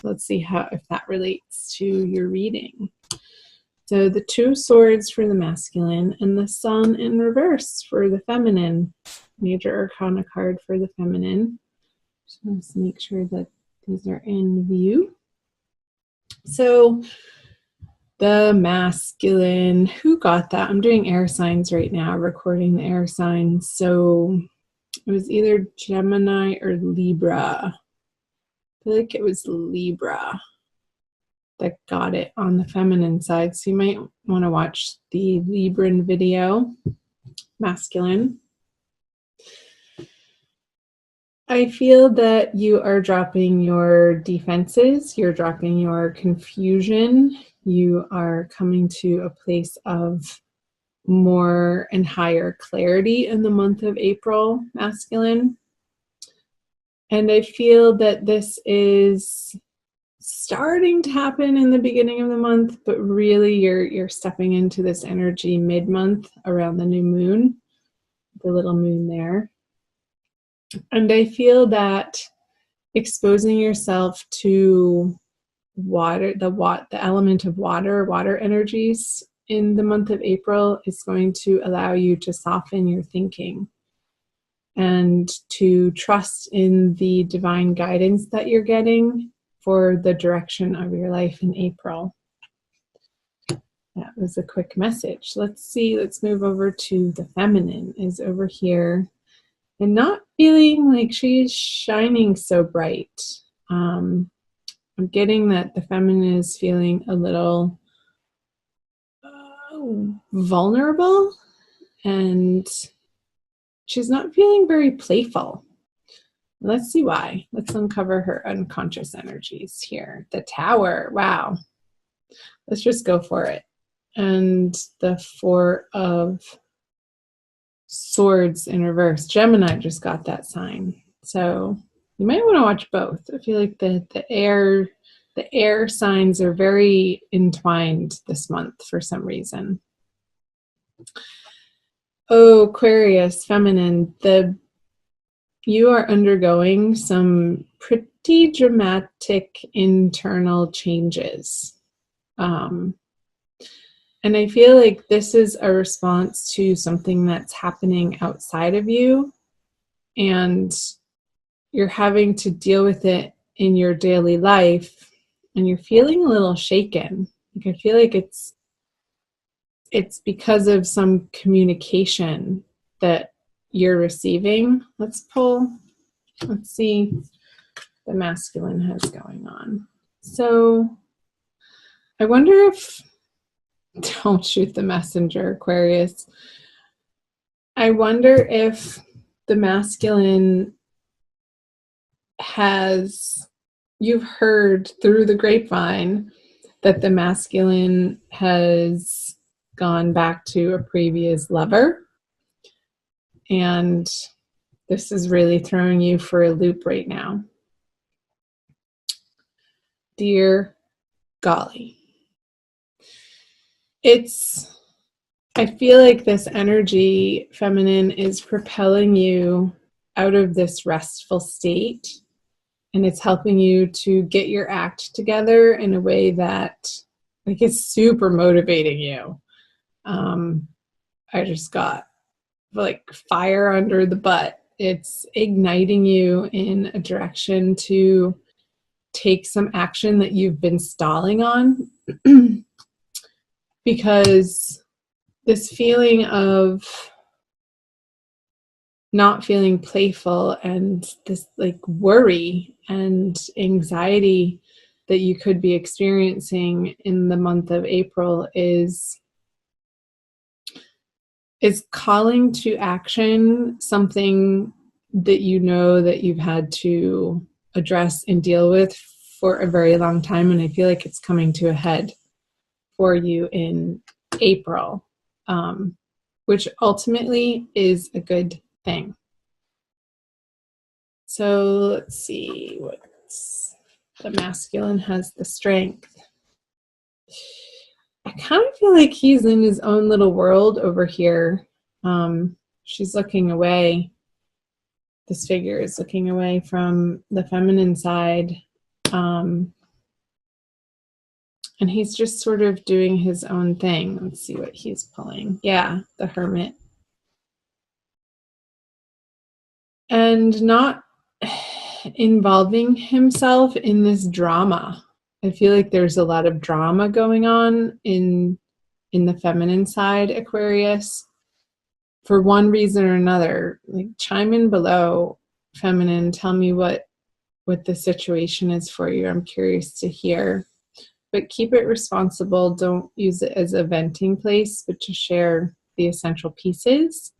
Let's see if that relates to your reading. So the 2 swords for the masculine and the sun in reverse for the feminine. Major Arcana card for the feminine. Just want to make sure that these are in view. So the masculine, who got that? I'm doing air signs right now, recording the air signs. So it was either Gemini or Libra. I feel like it was Libra that got it on the feminine side. So you might want to watch the Libran video, masculine. I feel that you are dropping your defenses, you're dropping your confusion, you are coming to a place of more and higher clarity in the month of April, masculine. And I feel that this is starting to happen in the beginning of the month, but really you're stepping into this energy mid-month around the new moon, the little moon there. And I feel that exposing yourself to water, the element of water energies in the month of April is going to allow you to soften your thinking and to trust in the divine guidance that you're getting for the direction of your life in April. That was a quick message. Let's see, let's move over to the feminine is over here and not feeling like she's shining so bright. I'm getting that the feminine is feeling a little vulnerable and she's not feeling very playful. Let's see why. Let's uncover her unconscious energies here. The Tower. Wow. Let's just go for it. And the 4 of Swords in reverse. Gemini just got that sign. So you might want to watch both. I feel like the air signs are very entwined this month for some reason. Oh, Aquarius, feminine. You are undergoing some pretty dramatic internal changes. And I feel like this is a response to something that's happening outside of you, and you're having to deal with it in your daily life, and you're feeling a little shaken. Like I feel like it's because of some communication that you're receiving. Let's see the masculine has going on. So I wonder if, don't shoot the messenger, Aquarius. I wonder if the masculine you've heard through the grapevine that the masculine has gone back to a previous lover. And this is really throwing you for a loop right now. Dear golly. I feel like this energy, feminine, is propelling you out of this restful state, and it's helping you to get your act together in a way that like it's super motivating you. I just got like fire under the butt. It's igniting you in a direction to take some action that you've been stalling on. Because this feeling of not feeling playful and this like worry and anxiety that you could be experiencing in the month of April is calling to action something that you know that you've had to address and deal with for a very long time, and I feel like it's coming to a head for you in April, which ultimately is a good thing. So let's see, what's the masculine has the strength. I kind of feel like he's in his own little world over here. She's looking away. This figure is looking away from the feminine side. And he's just sort of doing his own thing. Let's see what he's pulling. Yeah, the Hermit. And not involving himself in this drama. I feel like there's a lot of drama going on in the feminine side, Aquarius. For one reason or another, like chime in below, feminine, tell me what the situation is for you. I'm curious to hear. But keep it responsible. Don't use it as a venting place, but to share the essential pieces.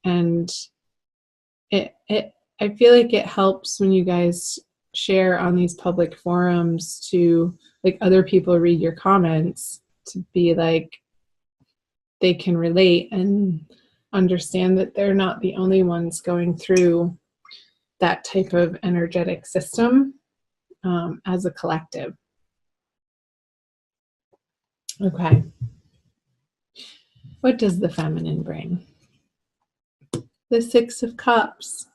And I feel like it helps when you guys share on these public forums to, like, other people read your comments, to be like, they can relate and understand that they're not the only ones going through that type of energetic system as a collective. Okay. What does the feminine bring? The Six of Cups.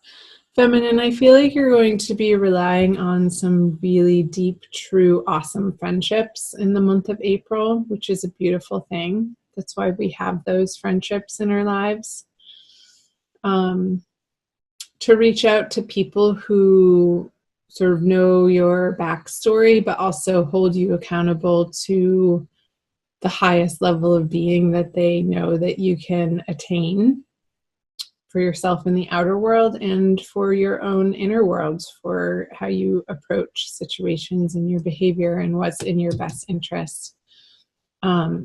Feminine, I feel like you're going to be relying on some really deep, true, awesome friendships in the month of April, which is a beautiful thing. That's why we have those friendships in our lives. To reach out to people who sort of know your backstory, but also hold you accountable to the highest level of being that they know that you can attain for yourself in the outer world and for your own inner world, for how you approach situations and your behavior and what's in your best interest. I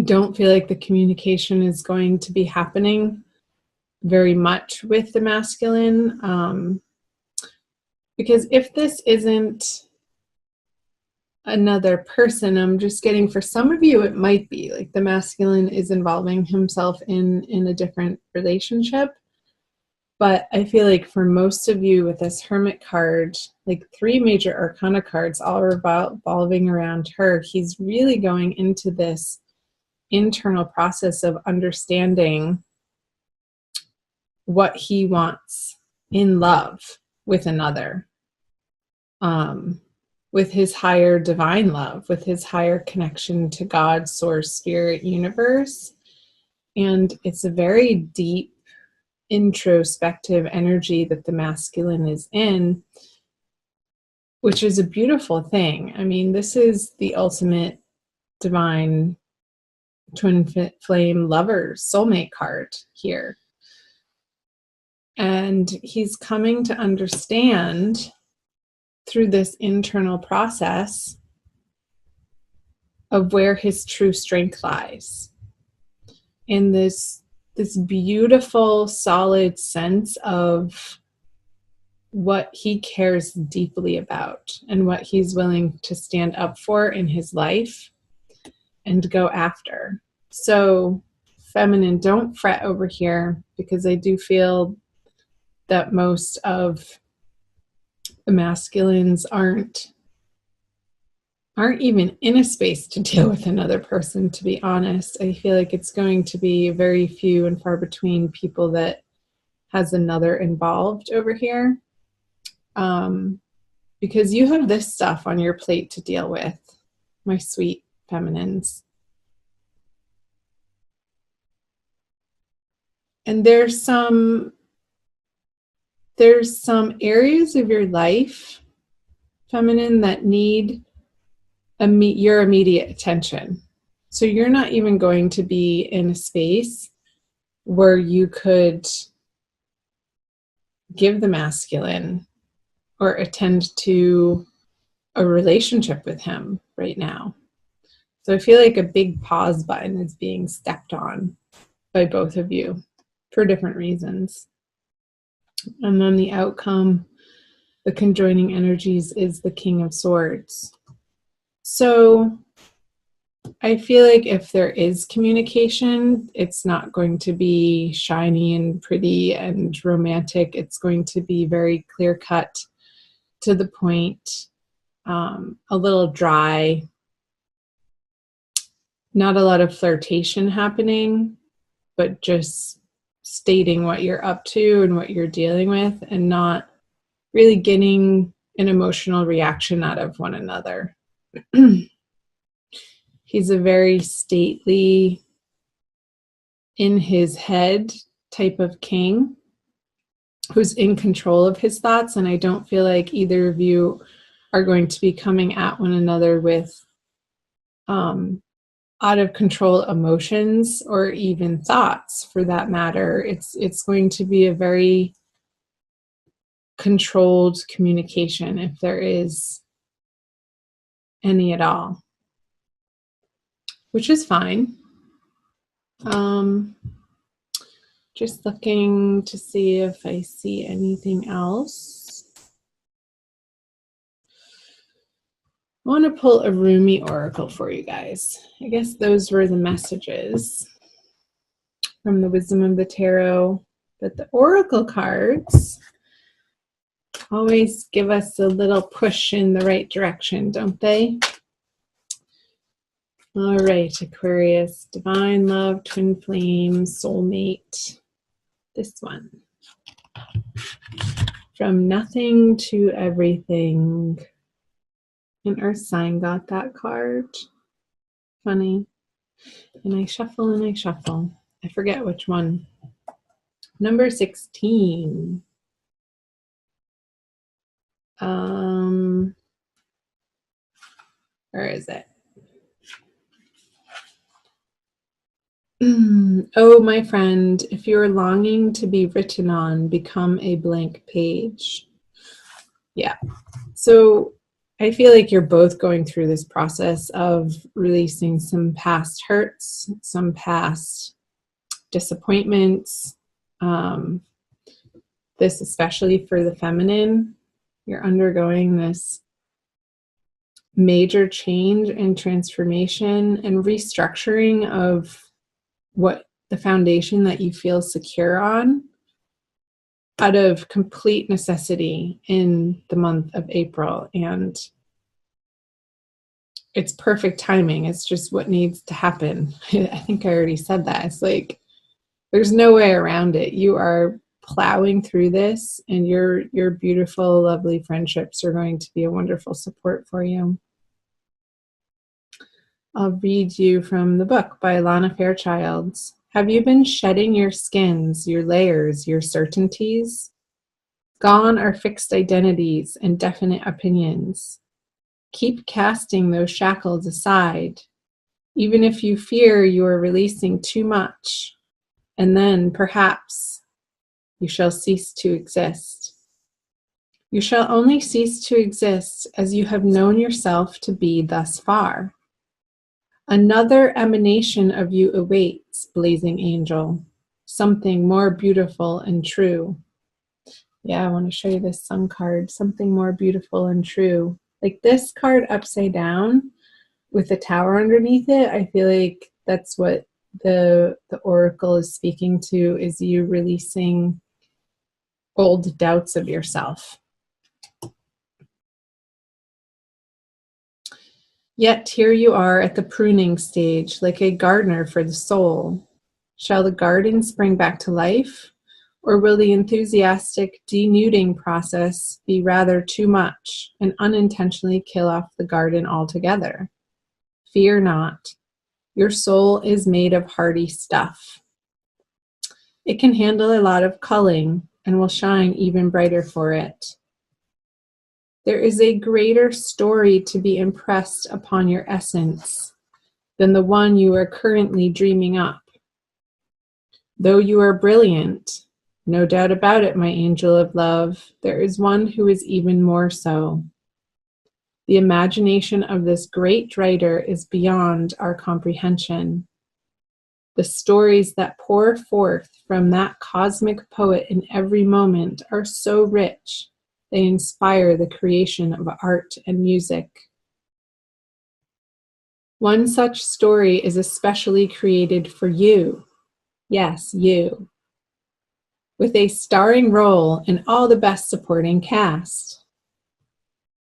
don't feel like the communication is going to be happening very much with the masculine, because if this isn't another person, I'm just getting, for some of you it might be like the masculine is involving himself in a different relationship, but I feel like for most of you with this Hermit card, like 3 major arcana cards all revolving around her, he's really going into this internal process of understanding what he wants in love with another, with his higher divine love, with his higher connection to God, source, spirit, universe. And it's a very deep, introspective energy that the masculine is in, which is a beautiful thing. I mean, this is the ultimate divine twin flame lover soulmate card here. And he's coming to understand through this internal process of where his true strength lies. In this beautiful, solid sense of what he cares deeply about and what he's willing to stand up for in his life and go after. So, feminine, don't fret over here, because I do feel that most of the masculines aren't even in a space to deal with another person, to be honest. I feel like it's going to be very few and far between people that has another involved over here, because you have this stuff on your plate to deal with, my sweet feminines. And there's some areas of your life, feminine, that need your immediate attention. So you're not even going to be in a space where you could give the masculine or attend to a relationship with him right now. So I feel like a big pause button is being stepped on by both of you for different reasons. And then the outcome, the conjoining energies, is the King of Swords. So I feel like if there is communication, it's not going to be shiny and pretty and romantic. It's going to be very clear-cut, to the point, a little dry, not a lot of flirtation happening, but just stating what you're up to and what you're dealing with, and not really getting an emotional reaction out of one another. He's a very stately, in his head type of king who's in control of his thoughts. And I don't feel like either of you are going to be coming at one another with out of control emotions or even thoughts for that matter. It's going to be a very controlled communication, if there is any at all, which is fine. Just looking to see if I see anything else. I want to pull a Rumi oracle for you guys. I guess those were the messages from the Wisdom of the Tarot. But the oracle cards always give us a little push in the right direction, don't they? All right, Aquarius, divine love, twin flame, soulmate. This one. From nothing to everything. An earth sign got that card. Funny. And I shuffle and I shuffle. I forget which one. Number 16. Where is it? Oh, my friend, if you're longing to be written on, become a blank page. Yeah. So I feel like you're both going through this process of releasing some past hurts, some past disappointments. This especially for the feminine. You're undergoing this major change and transformation and restructuring of what the foundation that you feel secure on out of complete necessity in the month of April. And it's perfect timing. It's just what needs to happen. I think I already said that. It's like, there's no way around it. You are plowing through this, and your beautiful, lovely friendships are going to be a wonderful support for you. I'll read you from the book by Lana Fairchild. Have you been shedding your skins, your layers, your certainties? Gone are fixed identities and definite opinions. Keep casting those shackles aside, even if you fear you are releasing too much, and then perhaps you shall cease to exist. You shall only cease to exist as you have known yourself to be thus far. Another emanation of you awaits, blazing angel, something more beautiful and true. Yeah, I want to show you this sun card, something more beautiful and true. Like this card upside down with the tower underneath it, I feel like that's what the oracle is speaking to, is you releasing old doubts of yourself. Yet here you are at the pruning stage, like a gardener for the soul. Shall the garden spring back to life, or will the enthusiastic denuding process be rather too much and unintentionally kill off the garden altogether? Fear not. Your soul is made of hardy stuff. It can handle a lot of culling and will shine even brighter for it. There is a greater story to be impressed upon your essence than the one you are currently dreaming up. Though you are brilliant, no doubt about it, my angel of love, there is one who is even more so. The imagination of this great writer is beyond our comprehension. The stories that pour forth from that cosmic poet in every moment are so rich, they inspire the creation of art and music. One such story is especially created for you. Yes, you. With a starring role in all the best supporting cast.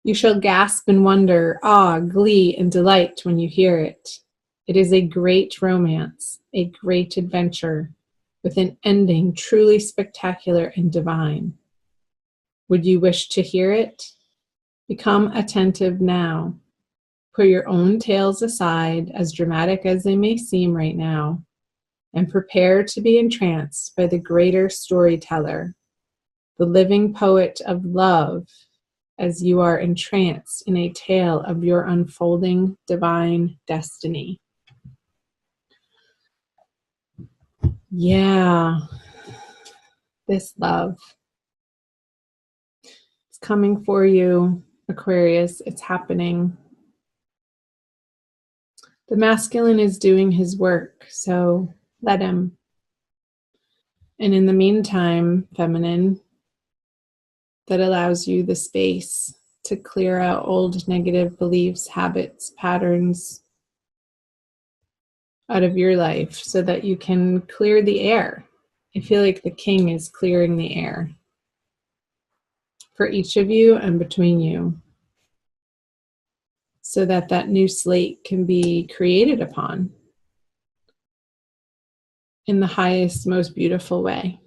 You shall gasp in wonder, awe, glee, and delight when you hear it. It is a great romance, a great adventure, with an ending truly spectacular and divine. Would you wish to hear it? Become attentive now. Put your own tales aside, as dramatic as they may seem right now, and prepare to be entranced by the greater storyteller, the living poet of love, as you are entranced in a tale of your unfolding divine destiny. Yeah, this love. It's coming for you, Aquarius. It's happening. The masculine is doing his work, so let him. And in the meantime, feminine, that allows you the space to clear out old negative beliefs, habits, patterns out of your life so that you can clear the air. I feel like the king is clearing the air for each of you and between you, so that that new slate can be created upon in the highest, most beautiful way.